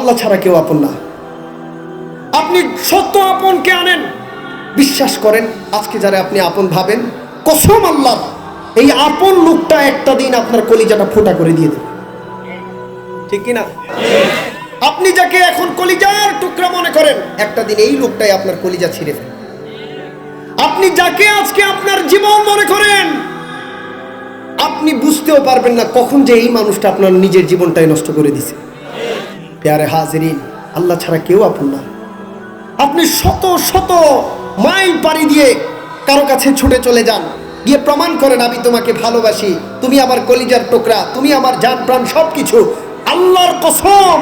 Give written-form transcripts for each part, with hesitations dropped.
আল্লাহ ছাড়া কেউ আপন না। আপনি সত্য আপনকে আনেন, বিশ্বাস করেন আজকে যারা আপনি আপন ভাবেন, কসম আল্লাহ, এই আপন লোকটা একটা দিন আপনার কলিজাটা ফোঁটা করে দিয়ে দেবে, ঠিক কিনা? আপনি যাকে এখন কলিজার টুকরা মনে করেন, একটা দিন এই লোকটাই আপনার কলিজা ছিঁড়ে ফেলে। আপনি যাকে আজকে আপনার জীবন মনে করেন, আপনি বুঝতেও পারবেন না কখন যে এই মানুষটা আপনার নিজের জীবনটাই নষ্ট করে দিছে। প্যারে হাজিরিন, আল্লাহ ছাড়া কেউ আপন না। আপনি শত শত মাইল পাড়ি দিয়ে কারো কাছে ছুটে চলে যান, গিয়ে প্রমাণ করেন আমি তোমাকে ভালোবাসি, তুমি আমার কলিজার টুকরা, তুমি আমার জান প্রাণ সবকিছু। আল্লাহর কসম,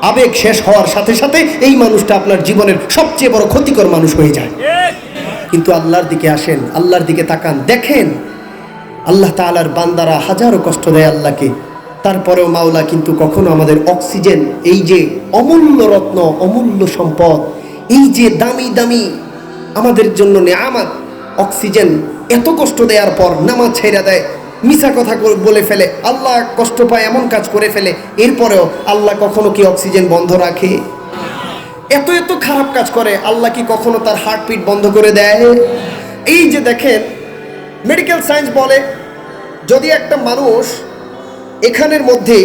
আবেগ শেষ হওয়ার সাথে সাথে এই মানুষটা আপনার জীবনের সবচেয়ে বড় ক্ষতিকর মানুষ হয়ে যায়। কিন্তু আল্লাহর দিকে আসেন, আল্লাহর দিকে তাকান, দেখেন আল্লাহ তাআলার বান্দারা হাজারো কষ্ট দেয় আল্লাহকে, তারপরেও মাওলা কিন্তু কখনো আমাদের অক্সিজেন, এই যে অমূল্য রত্ন, অমূল্য সম্পদ, এই যে দামি দামি আমাদের জন্য নেয়ামত অক্সিজেন, এত কষ্ট দেওয়ার পর নামাজ ছেড়ে দেয়, মিছা কথা বলে ফেলে, আল্লাহ কষ্ট পায়, এমন কাজ করে ফেলে, এরপরেও আল্লাহ কখনো কি অক্সিজেন বন্ধ রাখে? এত এত খারাপ কাজ করে, আল্লাহ কি কখনো তার হার্টবিট বন্ধ করে দেয়? এই যে দেখেন, মেডিকেল সায়েন্স বলে যদি একটা মানুষ এখানের মধ্যে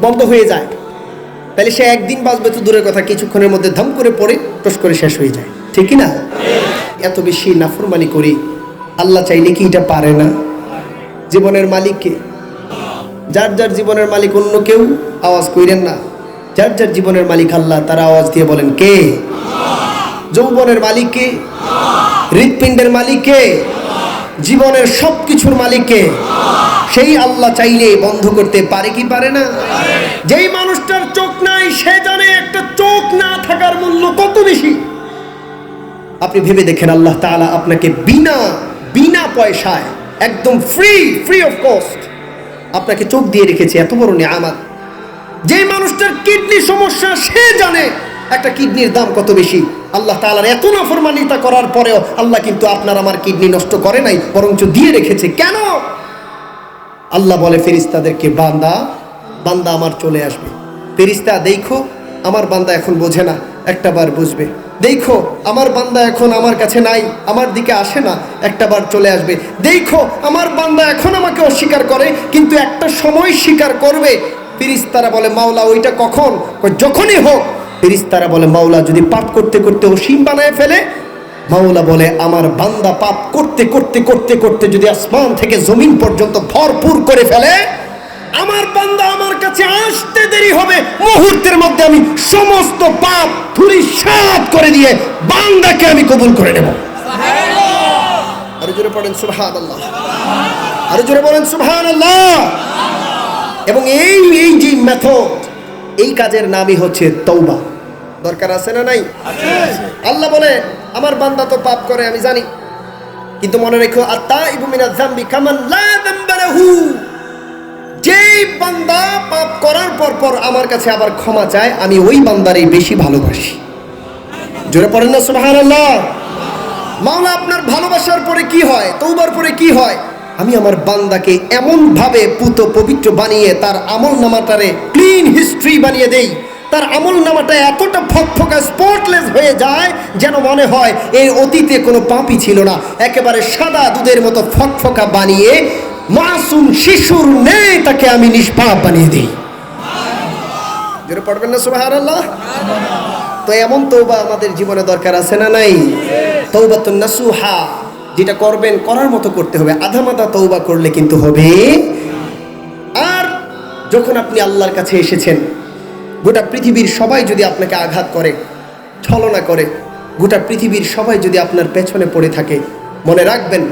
বন্ধ হয়ে যায়, তাহলে সে একদিন বাঁচবে তো দূরের কথা, কিছুক্ষণের মধ্যে ধম করে পড়ে টস করে শেষ হয়ে যায়, ঠিক কি না? এত বেশি নাফরমানি করি, আল্লাহ চাইলে কি এটা পারে না? জীবনের মালিককে, যার যার জীবনের মালিক অন্য কেউ, আওয়াজ কইরেন না, যার যার জীবনের মালিক আল্লাহ, তারা আওয়াজ দিয়ে বলেন কে? যৌবনের মালিক কে? হৃৎপিণ্ডের মালিক কে? জীবনের সবকিছুর মালিক কে? সেই আল্লাহ চাইলে বন্ধ করতে পারে কি পারে না? যেই মানুষটার চোখ নাই সে জানে একটা চোখ না থাকার মূল্য কত বেশি। আপনি ভেবে দেখেন, আল্লাহ তাআলা আপনাকে বিনা বিনা পয়সায়, একদম ফ্রি অফ কস্ট আপনাকে চোখ দিয়ে রেখেছে, এত বড় নিয়ামত। যেই মানুষটার কিডনি সমস্যা সে জানে একটা কিডনির দাম কত বেশি। আল্লাহ তাআলার এত নাফরমানিতা করার পরেও আল্লাহ কিন্তু আপনার আমার কিডনি নষ্ট করে নাই, বরঞ্চ দিয়ে রেখেছে। কেন? আল্লাহ বলে ফেরেশতাদেরকে, বান্দা বান্দা আমার চলে আসবে। ফেরেশতা দেখো আমার বান্দা এখন বোঝে না, একটাবার বুঝবে। দেখো আমার বান্দা এখন আমার কাছে নাই, আমার দিকে আসে না, একটাবার চলে আসবে। দেখো আমার বান্দা এখন আমাকে অস্বীকার করে, কিন্তু একটা সময় স্বীকার করবে। ফেরেশতারা বলে মাওলা ওইটা কখন? যখনই হোক। ফেরেশতারা বলে মাওলা যদি পাপ করতে করতে অসীম বানায় ফেলে? মাওলা বলে আমার বান্দা পাপ করতে করতে করতে করতে যদি আসমান থেকে জমিন পর্যন্ত ভরপুর করে ফেলে, আমার বান্দা আমার কাছে আসতে দেরি হবে, মুহূর্তের মধ্যে আমি সমস্ত পাপ ধূলিসাৎ করে দিয়ে বান্দাকে আমি কবুল করে নেব। সুবহানাল্লাহ। আরো জোরে পড়েন সুবহানাল্লাহ, আরো জোরে বলেন সুবহানাল্লাহ। এবং এই যে মেথড, এই কাজের নামই হচ্ছে তওবা। দরকার আছে না নাই? আল্লাহ বলে আমার বান্দা তো পাপ করে আমি জানি, কিন্তু মনে রেখো আত-তাইবু মিনাজ যামবি কামান লা যামবা লাহু। যেই বান্দা পাপ করার পর আমার কাছে আবার ক্ষমা চায়, আমি ওই বান্দারই বেশি ভালোবাসি। জোরে পড়েন না সুবহানাল্লাহ। মাওলা আপনার ভালোবাসার পরে কি হয়, তওবার পরে কি হয়? আমি আমার বান্দাকে এমন ভাবে পুত পবিত্র বানিয়ে তার আমল নামাটারে ক্লিন হিস্ট্রি বানিয়ে দেই, তার আমল নামাটা এতটা ফকফকা স্পটলেস হয়ে যায় যেন মনে হয় এই অতীতে কোনো পাপই ছিল না। একেবারে সাদা দুধের মতো ফকফকা বানিয়ে মাসুম শিশুর নেই তাকে আমি নিষ্পাপ বানিয়ে দিই। যেটা পড়বেন না সুবহানাল্লাহ। তো এমন তওবা আমাদের জীবনে দরকার আছে না নাই? তওবাতুন নাসুহা, যেটা করবেন করার মতো করতে হবে, আধামাদা তওবা করলে কিন্তু হবে। আর যখন আপনি আল্লাহর কাছে এসেছেন, গোটা পৃথিবীর সবাই যদি আপনাকে আঘাত করে, ছলনা করে, গোটা পৃথিবীর সবাই যদি আপনার পেছনে পড়ে থাকে, মনে রাখবেন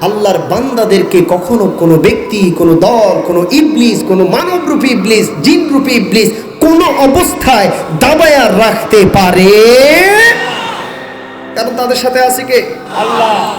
আল্লাহর বান্দাদেরকে কখনো কোনো ব্যক্তি, কোনো দল, কোনো ইবলিস, কোনো মানবরূপী ইবলিস, জিনরূপী ইবলিস কোনো অবস্থায় দাবায়া রাখতে পারে, কারণ তাদের সাথে আছে কে? আল্লাহ।